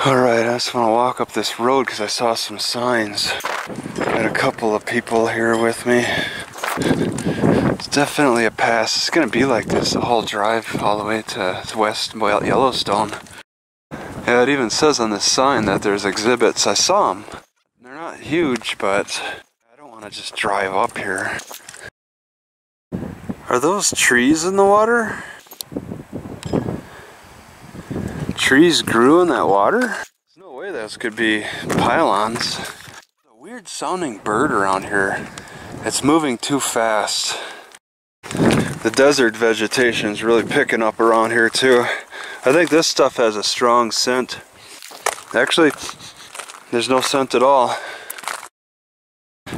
Alright, I just want to walk up this road because I saw some signs. Got a couple of people here with me. It's definitely a pass. It's going to be like this the whole drive all the way to West Yellowstone. Yeah, it even says on this sign that there's exhibits. I saw them. They're not huge, but I don't want to just drive up here. Are those trees in the water? Trees grew in that water? There's no way those could be pylons. A weird sounding bird around here. It's moving too fast. The desert vegetation is really picking up around here too. I think this stuff has a strong scent. Actually, there's no scent at all.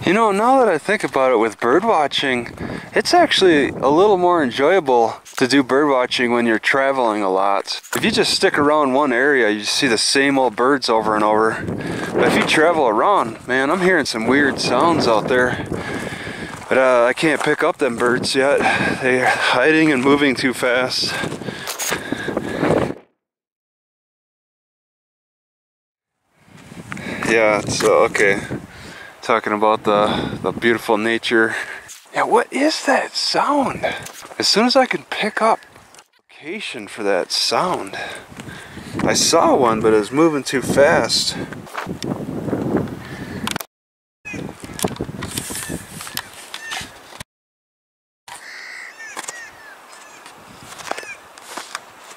You know, now that I think about it with bird watching, it's actually a little more enjoyable to do bird watching when you're traveling a lot. If you just stick around one area, you see the same old birds over and over. But if you travel around, man, I'm hearing some weird sounds out there. But I can't pick up them birds yet. They're hiding and moving too fast. Yeah, so okay. Talking about the beautiful nature. Yeah, what is that sound? As soon as I can pick up location for that sound. I saw one, but it was moving too fast.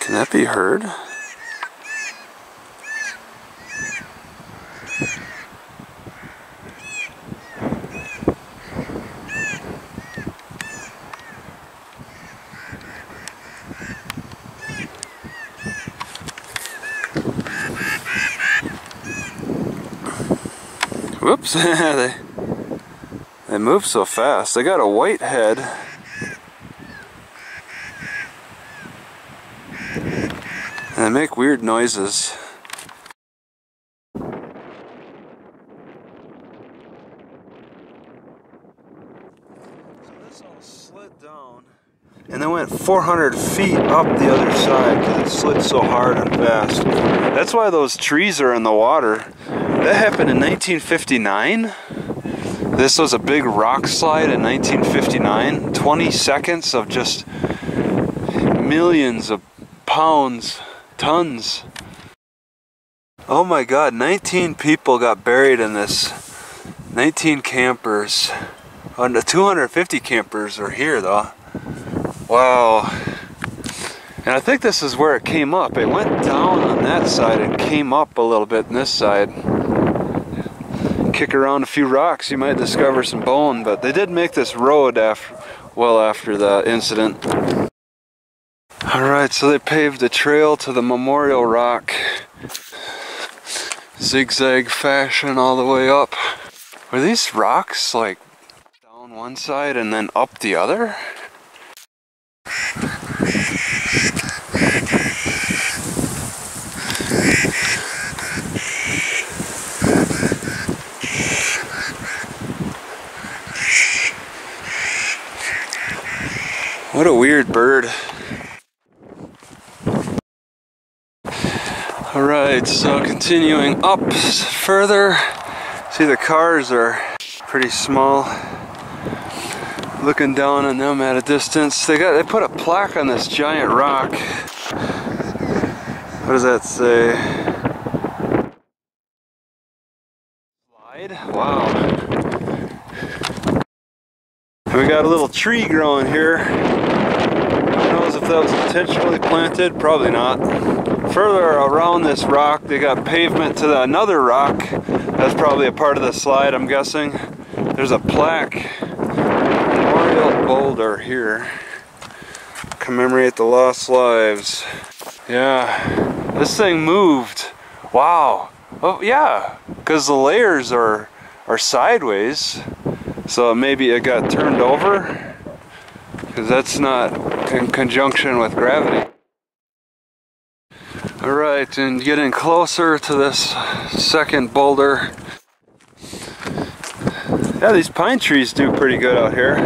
Can that be heard? Whoops, they move so fast. They got a white head. And they make weird noises. So this all slid down and then went 400 feet up the other side because it slid so hard and fast. That's why those trees are in the water. That happened in 1959. This was a big rock slide in 1959. 20 seconds of just millions of pounds, tons. Oh my God, 19 people got buried in this. 19 campers. 250 campers are here though. Wow. And I think this is where it came up. It went down on that side and came up a little bit on this side. Kick around a few rocks, you might discover some bone, but they did make this road well after the incident. Alright, so they paved the trail to the memorial rock. Zigzag fashion all the way up. Were these rocks like down one side and then up the other? What a weird bird. Alright, so continuing up further. See, the cars are pretty small. Looking down on them at a distance. They put a plaque on this giant rock. What does that say? Slide? Wow. We got a little tree growing here. Who knows if that was intentionally planted? Probably not. Further around this rock, they got pavement to another rock. That's probably a part of the slide, I'm guessing. There's a plaque, memorial boulder here. Commemorate the lost lives. Yeah, this thing moved. Wow. Oh yeah, because the layers are sideways. So maybe it got turned over, because that's not in conjunction with gravity. Alright, and getting closer to this second boulder. Yeah, these pine trees do pretty good out here.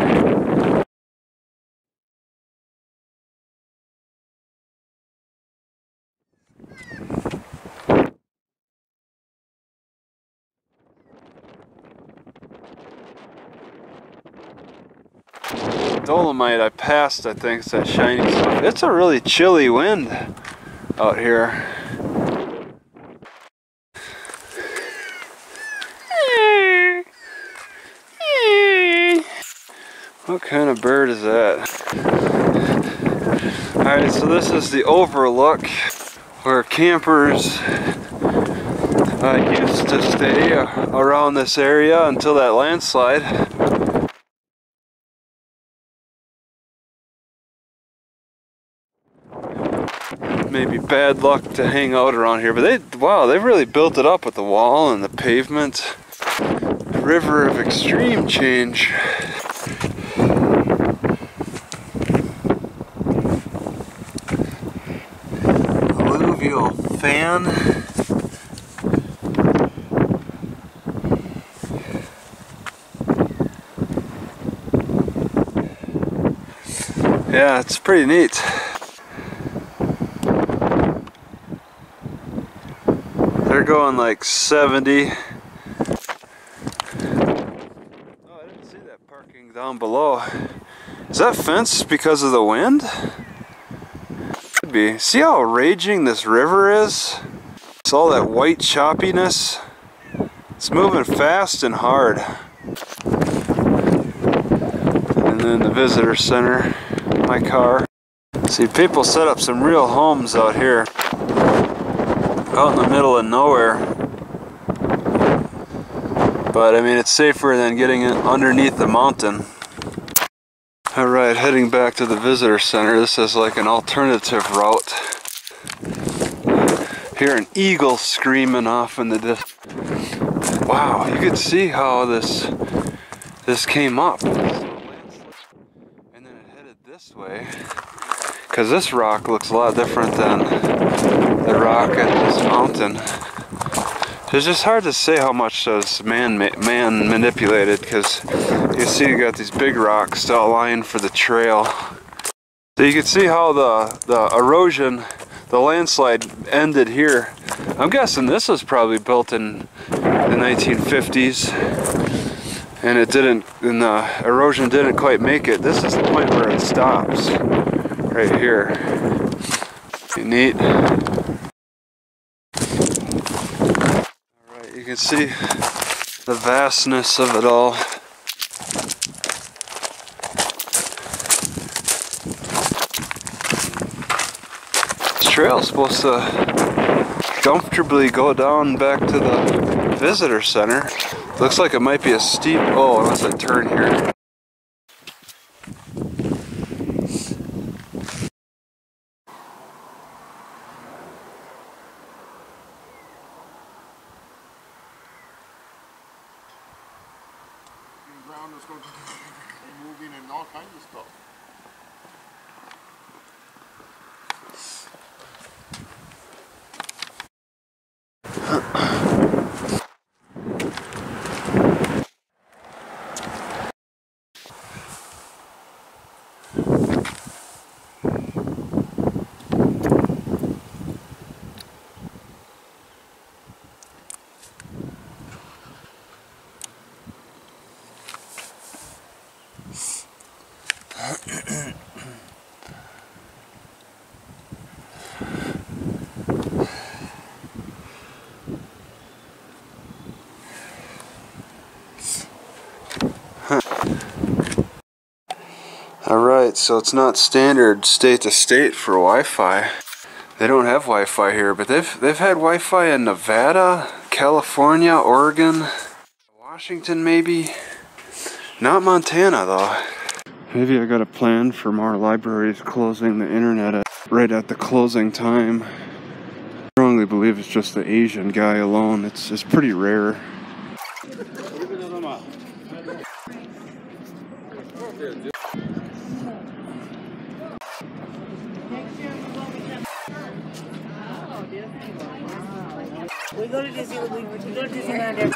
dolomite I passed, I think, it's that shiny stuff. It's a really chilly wind out here. What kind of bird is that? Alright, so this is the overlook where campers used to stay around this area until that landslide. Maybe bad luck to hang out around here, but they've really built it up with the wall and the pavement. River of extreme change. Alluvial fan. Yeah, it's pretty neat. They're going like 70. Oh, I didn't see that parking down below. Is that fenced because of the wind? Could be. See how raging this river is? It's all that white choppiness. It's moving fast and hard. And then the visitor center, my car. See, people set up some real homes out here. Out in the middle of nowhere. But I mean, it's safer than getting it underneath the mountain. Alright, heading back to the visitor center. This is like an alternative route. Hear an eagle screaming off in the distance. Wow, you could see how this came up. And then it headed this way. Because this rock looks a lot different than the rock at this mountain. It's just hard to say how much was man manipulated, because you see you got these big rocks outlined for the trail. So you can see how the erosion, the landslide ended here. I'm guessing this was probably built in the 1950s, and it didn't, and the erosion didn't quite make it. This is the point where it stops, right here. Pretty neat. Alright, you can see the vastness of it all. This trail is supposed to comfortably go down back to the visitor center. Looks like it might be a steep, oh, unless I turn here. Ground is going to be moving and all kinds of stuff. Alright, so it's not standard state to state for Wi-Fi. They don't have Wi-Fi here, but they've had Wi-Fi in Nevada, California, Oregon, Washington maybe. Not Montana though. Maybe I got a plan for more libraries closing the internet right at the closing time. I strongly believe it's just the Asian guy alone. It's pretty rare. We go to Disneyland.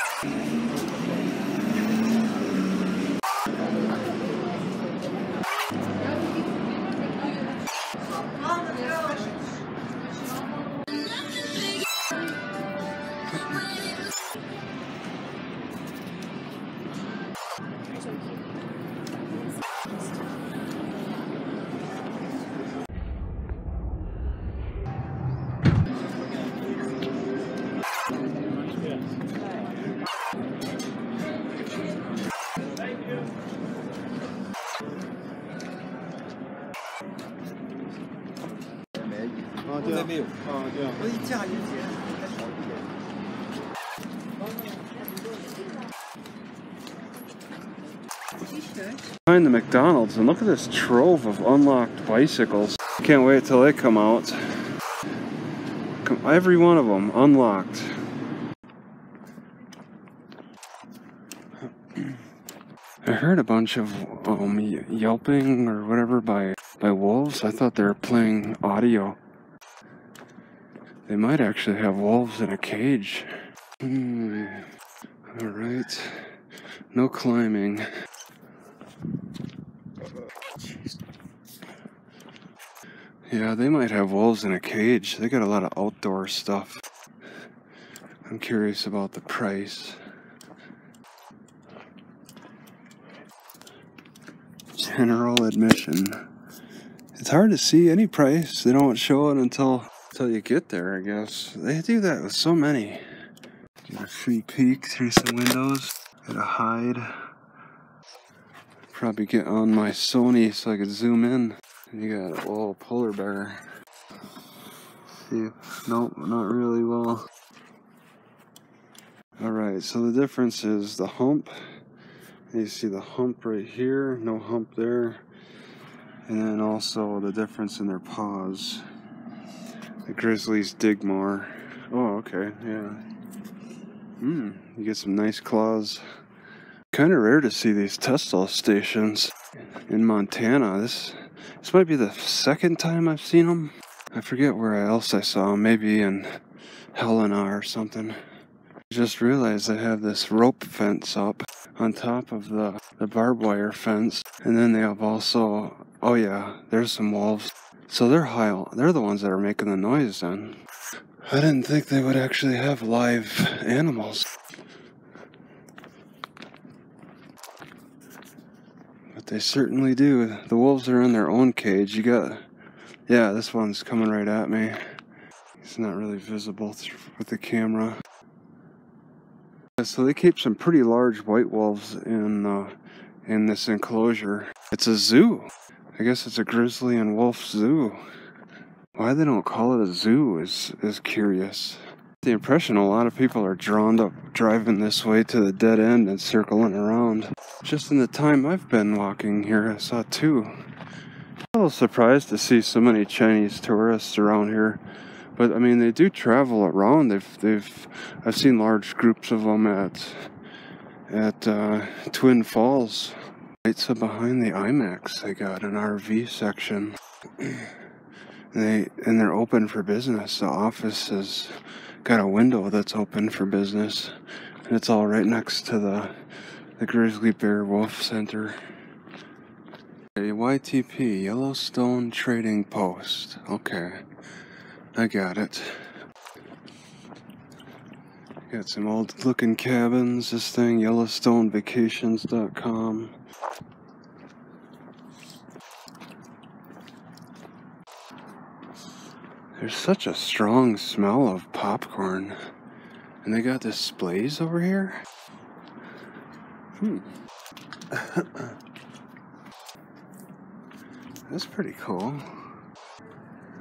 现在没有。啊，这样。我一嫁一结还少一点。Behind the McDonald's, and look at this trove of unlocked bicycles. Can't wait till they come out. Every one of them unlocked. I heard a bunch of yelping or whatever by wolves. I thought they were playing audio. They might actually have wolves in a cage. Alright. No climbing. Yeah, they might have wolves in a cage. They got a lot of outdoor stuff. I'm curious about the price. General admission. It's hard to see any price. They don't show it until you get there, I guess. They do that with so many. Get a free peek through some windows. Gotta hide. Probably get on my Sony so I could zoom in. And you got a little polar bear. See, nope, not really well. Alright, so the difference is the hump. You see the hump right here, no hump there. And then also the difference in their paws. The grizzlies dig more. Oh, okay, yeah. You get some nice claws. Kind of rare to see these Tesla stations in Montana. This might be the second time I've seen them. I forget where else I saw them. Maybe in Helena or something. I just realized they have this rope fence up on top of the barbed wire fence. And then they have also, oh yeah, there's some wolves. So they're the ones that are making the noise then. I didn't think they would actually have live animals. But they certainly do. The wolves are in their own cage. You got, yeah, this one's coming right at me. It's not really visible with the camera. So they keep some pretty large white wolves in this enclosure. It's a zoo. I guess it's a grizzly and wolf zoo. Why they don't call it a zoo is curious. The impression a lot of people are drawn up driving this way to the dead end and circling around. Just in the time I've been walking here, I saw two. I'm a little surprised to see so many Chinese tourists around here. But I mean, they do travel around. I've seen large groups of them at Twin Falls. Right, so behind the IMAX, they got an RV section. And they're open for business. The office has got a window that's open for business, and it's all right next to the Grizzly Bear Wolf Center. Okay, YTP, Yellowstone Trading Post. Okay, I got it. Got some old looking cabins. This thing, YellowstoneVacations.com. There's such a strong smell of popcorn. And they got displays over here? That's pretty cool.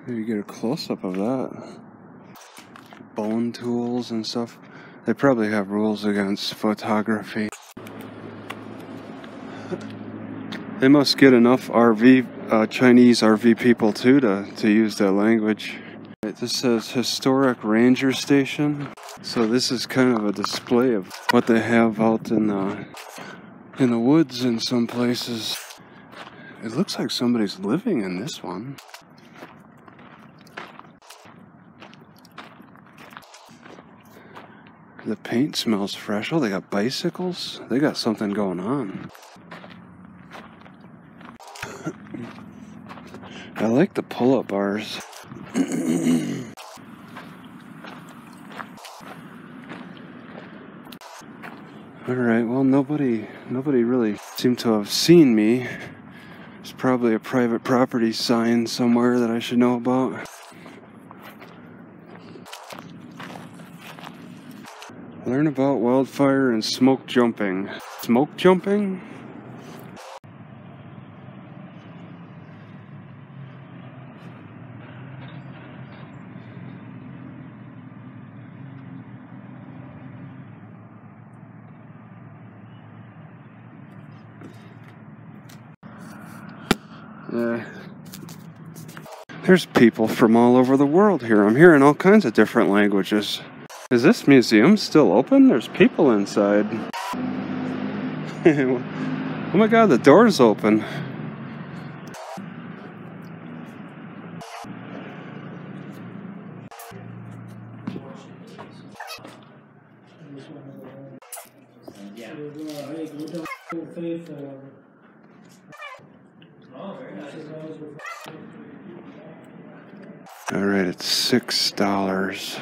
Maybe get a close-up of that. Bone tools and stuff. They probably have rules against photography. They must get enough Chinese RV people too to use that language. This says Historic Ranger Station. So this is kind of a display of what they have out in the woods in some places. It looks like somebody's living in this one. The paint smells fresh. Oh, they got bicycles? They got something going on. I like the pull-up bars. Alright, well nobody really seemed to have seen me. There's probably a private property sign somewhere that I should know about. Learn about wildfire and smoke jumping. Smoke jumping? There's people from all over the world here. I'm hearing all kinds of different languages. Is this museum still open? There's people inside. Oh my god, the door's open. Alright, it's $6.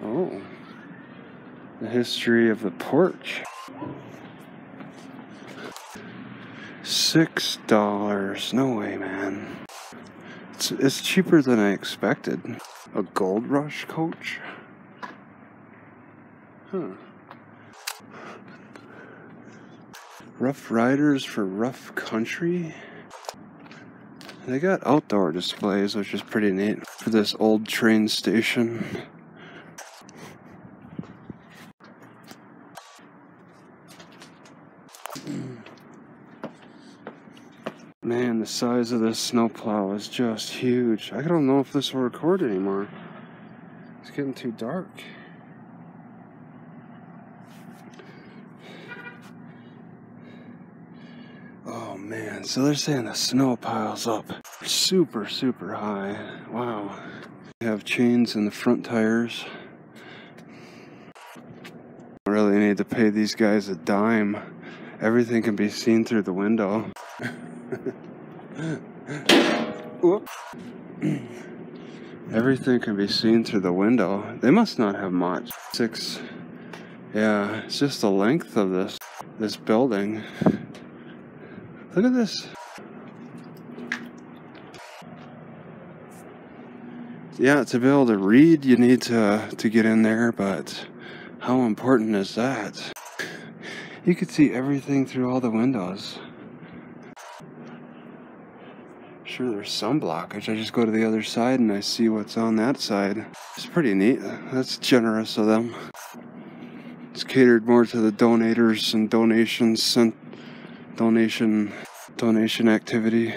Oh, the history of the porch. $6. No way, man. It's cheaper than I expected. A Gold Rush coach? Huh. Rough Riders for rough country? They got outdoor displays, which is pretty neat for this old train station. Man, the size of this snowplow is just huge. I don't know if this will record anymore. It's getting too dark. Oh man, so they're saying the snow piles up super, super high. Wow. They have chains in the front tires. I really need to pay these guys a dime. Everything can be seen through the window. Everything can be seen through the window. They must not have much. Yeah, it's just the length of this building. Look at this. Yeah, to be able to read, you need to get in there, but how important is that? You could see everything through all the windows. Sure, there's some blockage. I just go to the other side and I see what's on that side. It's pretty neat. That's generous of them. It's catered more to the donators and donations and donation activity.